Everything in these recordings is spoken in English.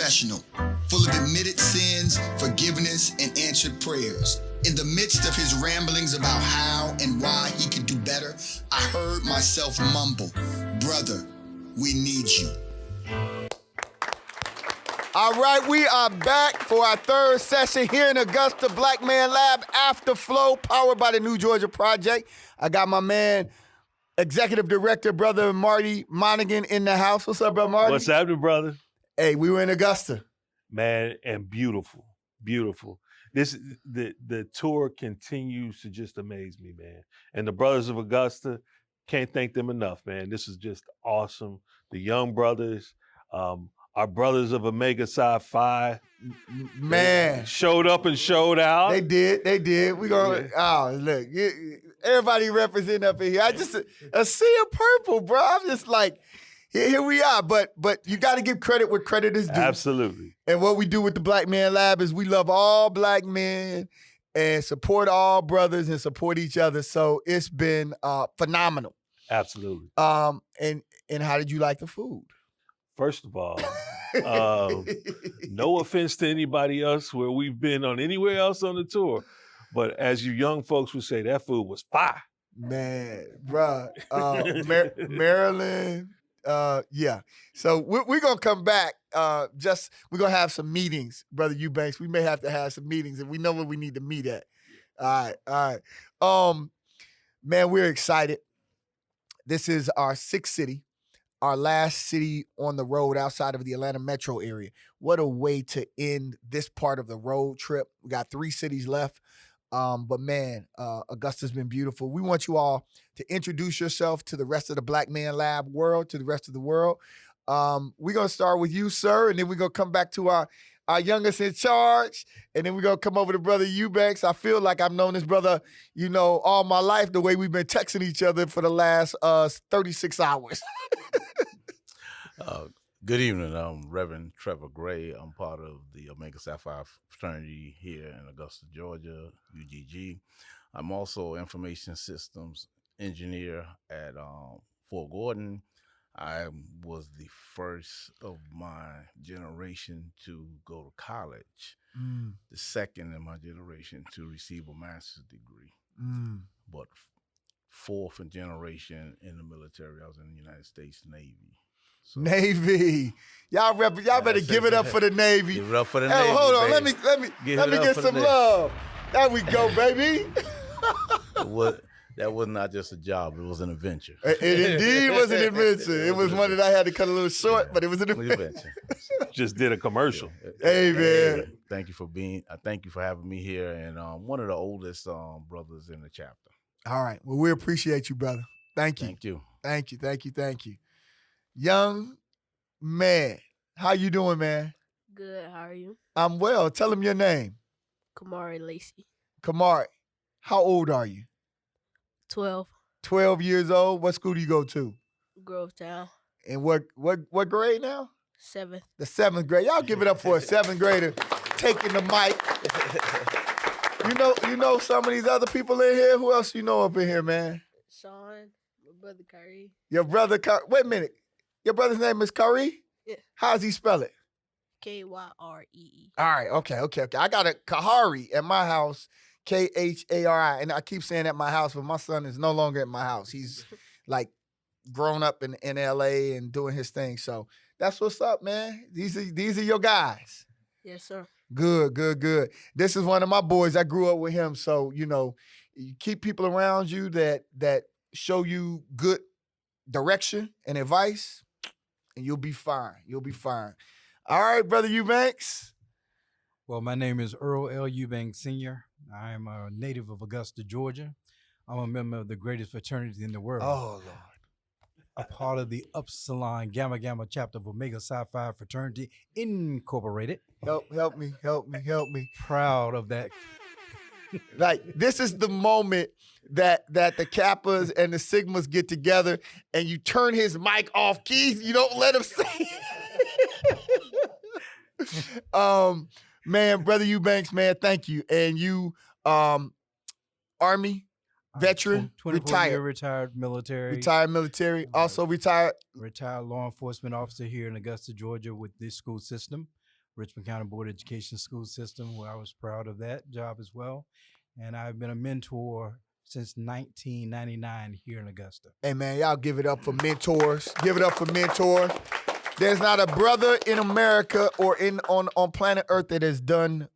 professional, full of admitted sins, forgiveness, and answered prayers. In the midst of his ramblings about how and why he could do better, I heard myself mumble, "Brother, we need you." All right, we are back for our third session here in Augusta Black Man Lab Afterflow, powered by the New Georgia Project. I got my man, Executive Director, Brother Marty Monegain in the house. What's up, Brother Marty? What's happening, brother? Hey, we were in Augusta. Man, and beautiful, beautiful. The tour continues to just amaze me, man. And the brothers of Augusta, can't thank them enough, man. This is just awesome. The young brothers, our brothers of Omega Psi Phi, man, showed up and showed out. They did. We gonna look, everybody representing up in here. I just a sea of purple, bro. I'm just like, here we are. But you got to give credit where credit is due. Absolutely. And what we do with the Black Man Lab is we love all black men and support all brothers and support each other. So it's been phenomenal. Absolutely. And how did you like the food? First of all, no offense to anybody else where we've been on anywhere else on the tour, but as you young folks would say, that food was fire. Man, bruh, Maryland, yeah. So we're going to come back. We're going to have some meetings, Brother Eubanks. We may have to have some meetings, and we know where we need to meet at. All right. Man, we're excited. This is our sixth city. Our last city on the road outside of the Atlanta metro area. What a way to end this part of the road trip. We got 3 cities left. But man, Augusta's been beautiful. We want you all to introduce yourself to the rest of the Black Man Lab world, to the rest of the world. We're going to start with you, sir, and then we're going to come back to our youngest in charge, and then we're going to come over to Brother Eubanks. I feel like I've known this brother, all my life, the way we've been texting each other for the last 36 hours. Good evening. I'm Reverend Trevor Gray. I'm part of the Omega Psi Phi fraternity here in Augusta, Georgia, UGG. I'm also information systems engineer at Fort Gordon. I was the first of my generation to go to college, the second in my generation to receive a master's degree, but fourth in generation in the military. I was in the United States Navy. So, Navy, y'all better give it up for the Navy. Give it up for the Navy. Hold on, baby. let me get some love. There we go, baby. That was not just a job; it was an adventure. It indeed was an adventure. It was one that I had to cut a little short, but it was an adventure. Just did a commercial. Hey man, thank you for having me here, and one of the oldest brothers in the chapter. All right, well, we appreciate you, brother. Thank you. Thank you. Young man, how you doing, man? Good, how are you? I'm well. Tell him your name. Kmari Lacey. Kmari, how old are you? 12. 12 years old. What school do you go to? Grovetown. And what grade now? 7th. The 7th grade. Y'all give it up for a 7th grader taking the mic. You know some of these other people in here? Who else you know up in here, man? Sean, my brother Kari. Your brother Kari. Wait a minute. Your brother's name is Kari? Yeah. How does he spell it? K-Y-R-E-E. All right, okay. I got a Kahari at my house, Khari. And I keep saying at my house, but my son is no longer at my house. He's like grown up in LA and doing his thing. So that's what's up, man. These are your guys. Yes, sir. Good. This is one of my boys. I grew up with him. So, you keep people around you that show you good direction and advice, and you'll be fine. All right, Brother Eubanks. Well, my name is Earl L. Eubanks Sr. I am a native of Augusta, Georgia. I'm a member of the greatest fraternity in the world. Oh, Lord. A part of the Upsilon Gamma Gamma chapter of Omega Psi Phi Fraternity Incorporated. Help me. Proud of that. Like, this is the moment that the Kappas and the Sigmas get together and you turn his mic off, Keith. You don't let him say it. Man, Brother Eubanks, man, thank you. And you, Army veteran, 24-year retired military. Also retired law enforcement officer here in Augusta, Georgia with this school system. Richmond County Board of Education school system, where I was proud of that job as well. And I've been a mentor since 1999 here in Augusta. Hey, man, y'all give it up for mentors. Give it up for mentors. There's not a brother in America or on planet Earth that has done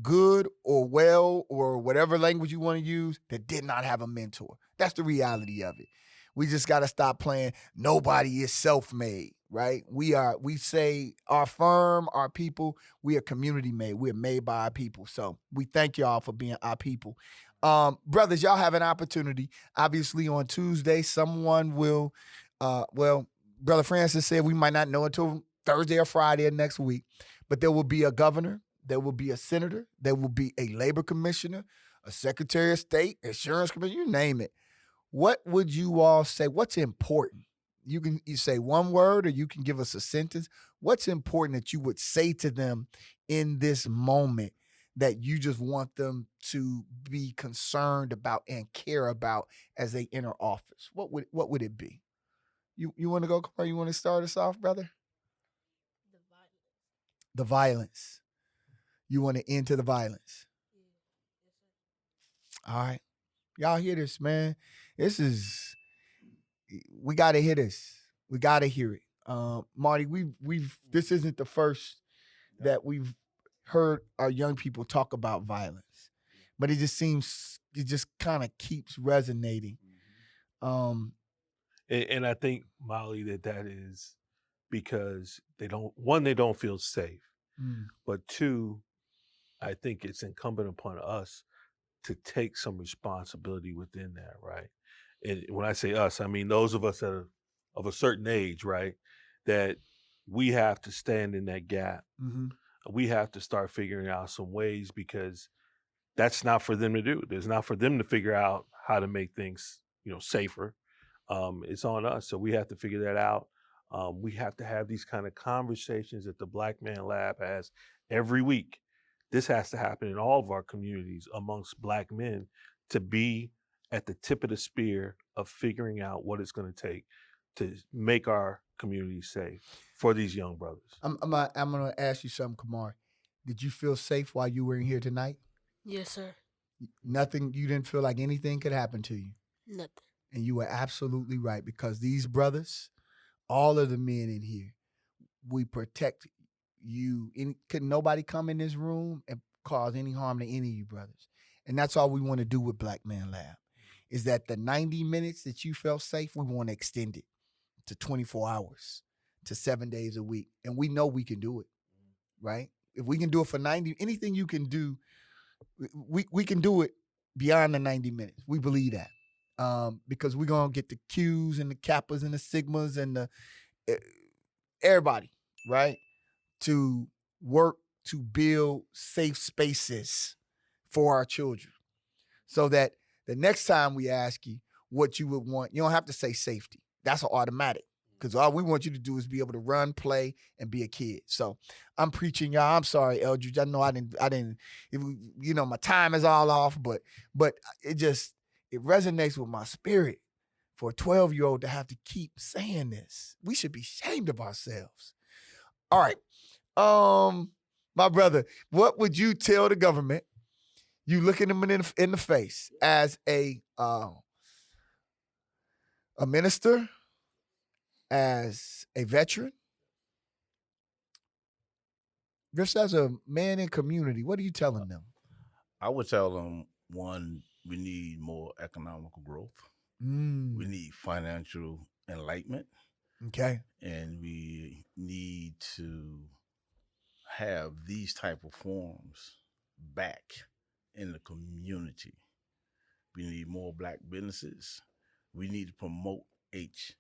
good or well or whatever language you want to use that did not have a mentor. That's the reality of it. We just got to stop playing nobody is self-made, right? We say our firm, our people, we are community made. We're made by our people. So we thank y'all for being our people. Brothers, y'all have an opportunity. Obviously on Tuesday, someone will, Brother Francis said we might not know until Thursday or Friday of next week, but there will be a governor, there will be a senator, there will be a labor commissioner, a secretary of state, insurance commissioner, you name it. What would you all say? What's important? You say one word or you can give us a sentence. What's important that you would say to them in this moment that you just want them to be concerned about and care about as they enter office? What would it be? You want to go, Kmari? You want to start us off, brother? The violence. You want to end to the violence. All right. Y'all hear this, man. We got to hear this. We got to hear it. Marty, this isn't the first that we've heard our young people talk about violence, but it just kind of keeps resonating. And I think, Mawuli, that is because they don't feel safe. But two, I think it's incumbent upon us to take some responsibility within that, right? And when I say us, I mean those of us that are of a certain age, right? That we have to stand in that gap. Mm-hmm. We have to start figuring out some ways because that's not for them to do. It's not for them to figure out how to make things, safer. It's on us. So we have to figure that out. We have to have these kind of conversations that the Black Man Lab has every week. This has to happen in all of our communities amongst Black men to be at the tip of the spear of figuring out what it's going to take to make our community safe for these young brothers. I'm going to ask you something, Kmari. Did you feel safe while you were in here tonight? Yes, sir. Nothing, you didn't feel like anything could happen to you? Nothing. And you were absolutely right, because these brothers, all of the men in here, we protect you. Could nobody come in this room and cause any harm to any of you brothers? And that's all we want to do with Black Man Lab, is that the 90 minutes that you felt safe, we want to extend it to 24 hours, to 7 days a week. And we know we can do it, right? If we can do it for 90, anything you can do, we can do it beyond the 90 minutes. We believe that. Because we're going to get the Qs and the Kappas and the Sigmas and the everybody, right, to work to build safe spaces for our children, so that the next time we ask you what you would want, you don't have to say safety. That's an automatic, because all we want you to do is be able to run, play, and be a kid. So I'm preaching, y'all. I'm sorry, Eldridge. I know I didn't. My time is all off, but it resonates with my spirit for a 12-year-old to have to keep saying this. We should be ashamed of ourselves. All right. My brother, what would you tell the government? You looking them in the face as a minister, as a veteran, just as a man in community. What are you telling them? I would tell them, one, we need more economical growth. We need financial enlightenment. Okay. And we need to have these type of forums back in the community. We need more Black businesses. We need to promote HBCU.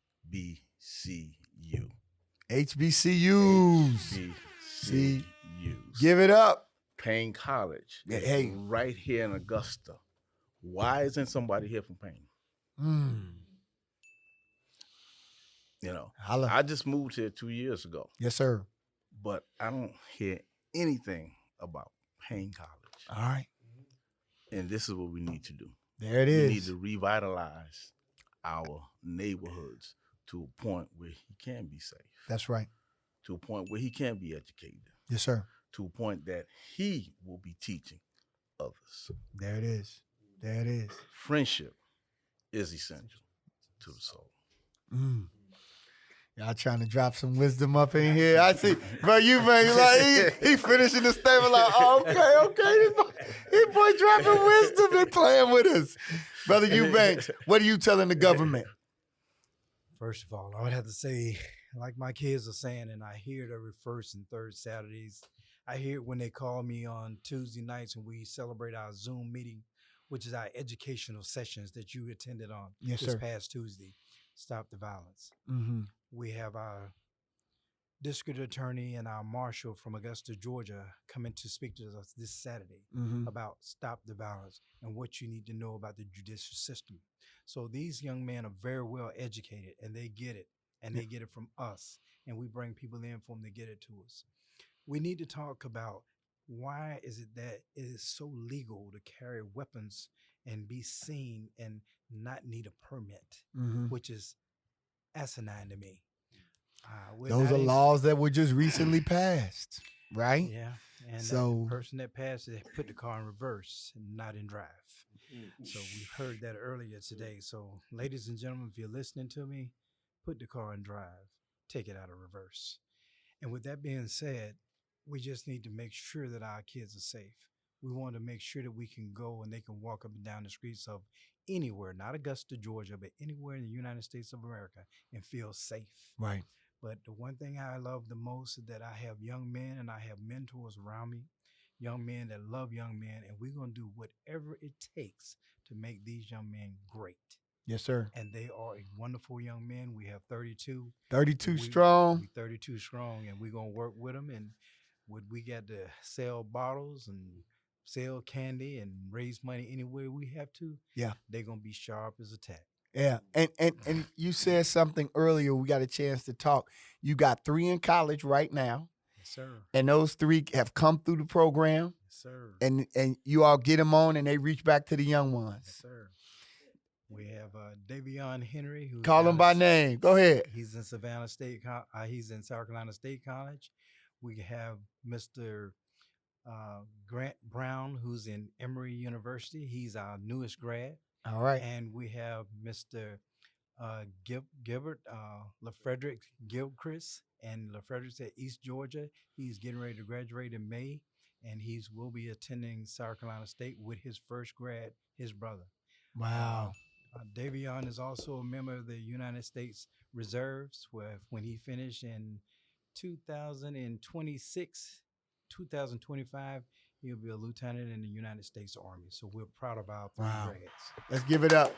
HBCUs. HBCUs. Give it up. Payne College. Yeah, is hey. right here in Augusta. Why isn't somebody here from Payne? Holla. I just moved here 2 years ago. Yes, sir. But I don't hear anything about Payne College. All right. And this is what we need to do. There it is. We need to revitalize our neighborhoods to a point where he can be safe. That's right. To a point where he can be educated. Yes, sir. to a point that he will be teaching others. There it is. There it is. Friendship is essential to the soul. Mm. Y'all trying to drop some wisdom up in here. I see, bro, Eubanks, like, he finishing the statement like, oh, okay. This boy dropping wisdom and playing with us. Brother Eubanks, what are you telling the government? First of all, I would have to say, like my kids are saying, and I hear it every first and third Saturdays. I hear it when they call me on Tuesday nights and we celebrate our Zoom meeting, which is our educational sessions that you attended on this past Tuesday. Stop the violence. Mm-hmm. We have our district attorney and our marshal from Augusta, Georgia, coming to speak to us this Saturday about stop the violence and what you need to know about the judicial system. So these young men are very well educated and they get it, and they get it from us, and we bring people in for them to get it to us. We need to talk about why is it that it is so legal to carry weapons and be seen and not need a permit, which is asinine to me. Those are laws that were just recently passed, right? Yeah. And so the person that passed it put the car in reverse and not in drive. So we heard that earlier today. So ladies and gentlemen, if you're listening to me, put the car in drive, take it out of reverse. And with that being said, we just need to make sure that our kids are safe. We want to make sure that we can go and they can walk up and down the streets of anywhere, not Augusta, Georgia, but anywhere in the United States of America and feel safe. Right. But the one thing I love the most is that I have young men and I have mentors around me, young men that love young men, and we're going to do whatever it takes to make these young men great. Yes, sir. And they are a wonderful young men. We have 32. 32 strong. We 32 strong, and we're going to work with them. And we got to sell bottles and sell candy and raise money any way we have to. Yeah. They're going to be sharp as a tack. Yeah. And you said something earlier. We got a chance to talk. You got 3 in college right now. Yes, sir. And those 3 have come through the program. Yes, sir. And you all get them on and they reach back to the young ones. Yes, sir. We have Davion Henry. Who Call him by name. Go ahead. He's in Savannah State. He's in South Carolina State College. We have Mr. Grant Brown, who's in Emory University. He's our newest grad. All right. And we have Mr. Gilbert LaFrederick Gilchrist, and LaFrederick's at East Georgia. He's getting ready to graduate in May, and will be attending South Carolina State with his first grad, his brother. Wow. Davion is also a member of the United States Reserves, where when he finished in 2025, he'll be a lieutenant in the United States Army. So we're proud of our 3 grads. Let's give it up.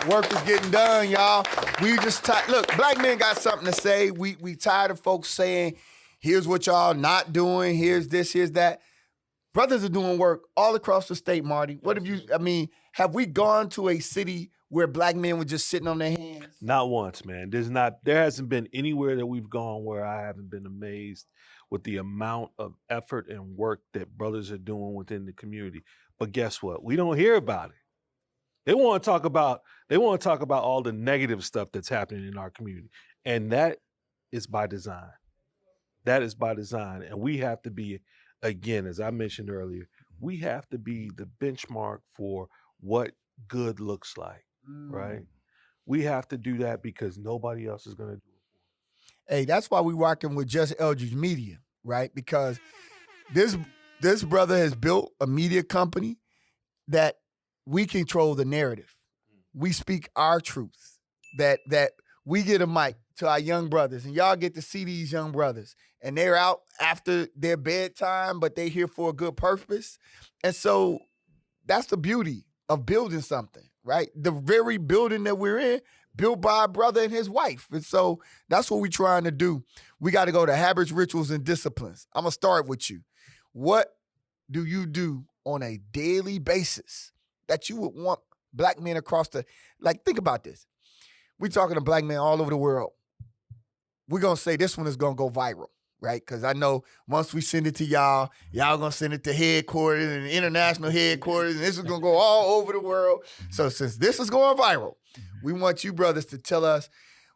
Work is getting done, y'all. We just look, black men got something to say. We tired of folks saying, here's what y'all not doing, here's this, here's that. Brothers are doing work all across the state, Marty. What have we gone to a city where black men were just sitting on their hands? Not once, man. There hasn't been anywhere that we've gone where I haven't been amazed with the amount of effort and work that brothers are doing within the community. But guess what? We don't hear about it. They want to talk about all the negative stuff that's happening in our community. And that is by design. That is by design. And we have to be, again, as I mentioned earlier, we have to be the benchmark for what good looks like, right? We have to do that because nobody else is going to do it. Hey, that's why we're working with Just Eldridge Media, right? Because this brother has built a media company that we control the narrative. We speak our truth, that we get a mic to our young brothers, and y'all get to see these young brothers, and they're out after their bedtime, but they're here for a good purpose. And so that's the beauty of building something, right? The very building that we're in, built by a brother and his wife. And so that's what we're trying to do. We got to go to habits, rituals, and disciplines. I'm going to start with you. What do you do on a daily basis that you would want black men across think about this. We're talking to black men all over the world. We're going to say this one is going to go viral, right? Because I know once we send it to y'all going to send it to headquarters and international headquarters, and this is going to go all over the world. So since this is going viral, we want you brothers to tell us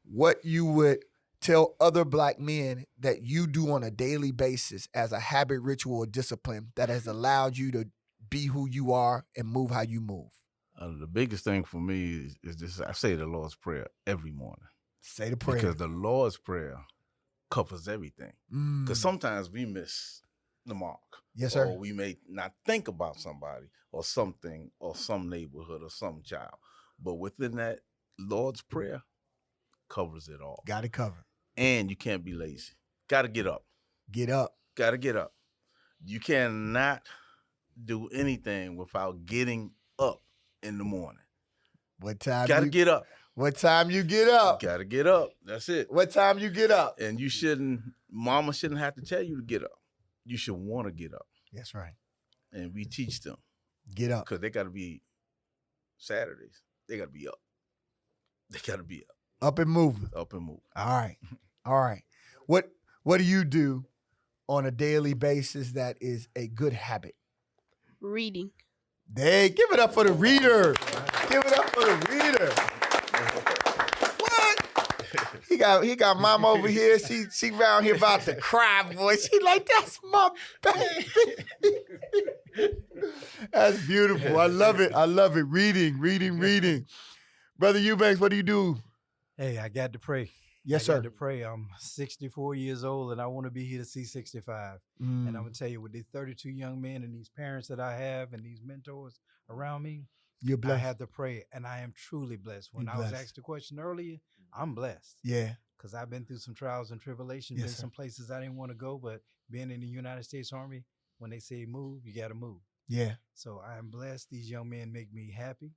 what you would tell other black men that you do on a daily basis as a habit, ritual, or discipline that has allowed you to be who you are and move how you move? The biggest thing for me is this: I say the Lord's Prayer every morning. Say the prayer. Because the Lord's Prayer covers everything. Because Mm. sometimes we miss the mark. Yes, sir. Or we may not think about somebody or something or some neighborhood or some child. But within that, Lord's Prayer covers it all. Got it covered. And you can't be lazy. Got to get up. Get up. Got to get up. You cannot do anything without getting up in the morning. What time? Got to get up. What time you get up? Got to get up. That's it. What time you get up? And mama shouldn't have to tell you to get up. You should want to get up. That's right. And we teach them. Get up. Because they got to be Saturdays. They got to be up. They got to be up. Up and moving. Up and moving. All right. All right. What do you do on a daily basis that is a good habit? Reading. Hey, give it up for the reader. Give it up for the reader. What? He got mama over here. She around here about to cry, boy. She like, that's my baby. That's beautiful. I love it. I love it. Reading. Brother Eubanks, what do you do? Hey, I got to pray. Yes, I sir. got to pray. I'm 64 years old, and I want to be here to see 65. And I'm going to tell you, with these 32 young men and these parents that I have and these mentors around me, You're I blessed. have to pray, and I am truly blessed. When You're I was blessed. asked the question earlier, I'm blessed. Yeah. Because I've been through some trials and tribulations, Yes, been sir. some places I didn't want to go, but being in the United States Army, when they say move, you got to move. Yeah. So I am blessed. These young men make me happy.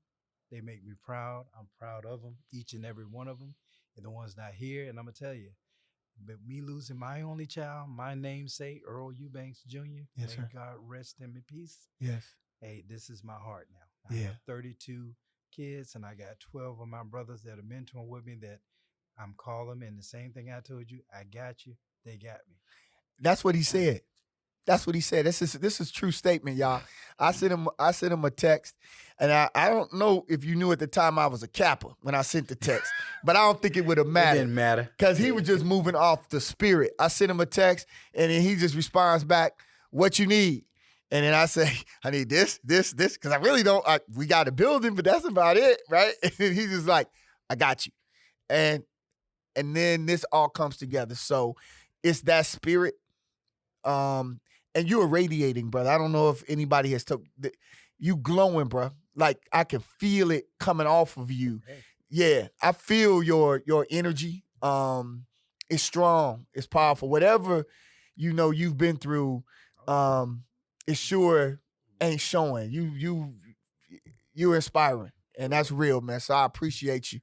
They make me proud. I'm proud of them, each and every one of them. And the ones not here, and I'm going to tell you, but me losing my only child, my namesake, Earl Eubanks Jr., Yes, may sir. God rest him in peace. Yes. Hey, this is my heart now. I Yeah. have 32 kids, and I got 12 of my brothers that are mentoring with me that I'm calling, and the same thing I told you, I got you, they got me. That's what he said. That's what he said. This is true statement, y'all. I sent him a text, and I don't know if you knew at the time I was a Kappa when I sent the text, but I don't think it would have It mattered. didn't matter. Because he was just moving off the spirit. I sent him a text, and then he just responds back, what you need? And then I say, I need this, because I really don't, we got a building, but that's about it, right? And then he's just like, I got you. And then this all comes together. So it's that spirit. And you're radiating, brother. I don't know if anybody has told you glowing, bro. Like I can feel it coming off of you. Hey. Yeah, I feel your energy. It's strong. It's powerful. Whatever you've been through, it sure ain't showing. You're inspiring, and that's real, man. So I appreciate you,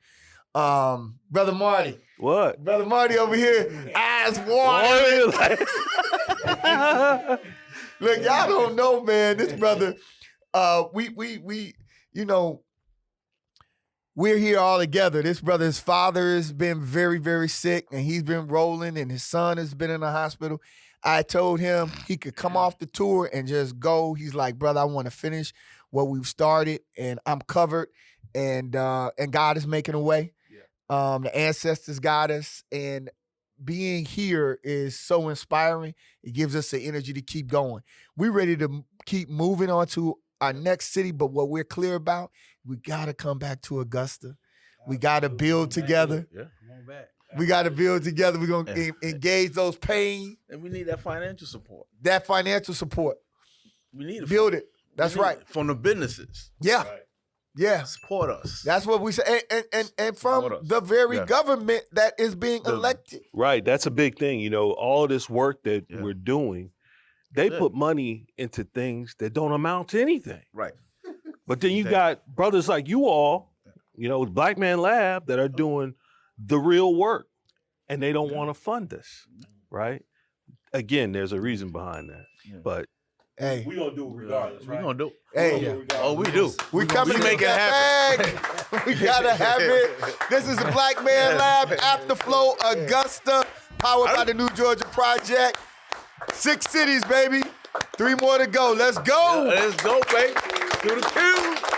brother Marty. What? Brother Marty over here, eyes watering. Look, y'all don't know, man. This brother, we're here all together. This brother's father has been very, very sick, and he's been rolling, and his son has been in the hospital. I told him he could come off the tour and just go. He's like, brother, I want to finish what we've started, and I'm covered, and God is making a way. Yeah. The ancestors got us, and being here is so inspiring. It gives us the energy to keep going. We're ready to keep moving on to our next city, but what we're clear about, we got to come back to Augusta. We got to build together. Yeah. Come on back. We got to build together. We're going to engage those pain, And we need that financial support. that financial support. We need it. Build it. That's We need right. it from the businesses. Yeah. Yeah. Support us. That's what we say. And from Support us. the very Yeah. government that is being The- elected. Right. That's a big thing. All this work that Yeah. we're doing, they Good. put money into things that don't amount to anything. Right. But then you Exactly. got brothers like you all, Black Man Lab, that are doing the real work, and they don't want to fund us, right? Again, there's a reason behind that. Yeah. But Hey, we're going to do it regardless, We're going to do it. hey. Yeah. Oh, we do. We coming we to make it that bag. We gotta have it. This is the Black Man Lab Afterflow Augusta, powered by the New Georgia Project. 6 cities, baby. 3 more to go. Let's go. Let's go, baby. Do the cue.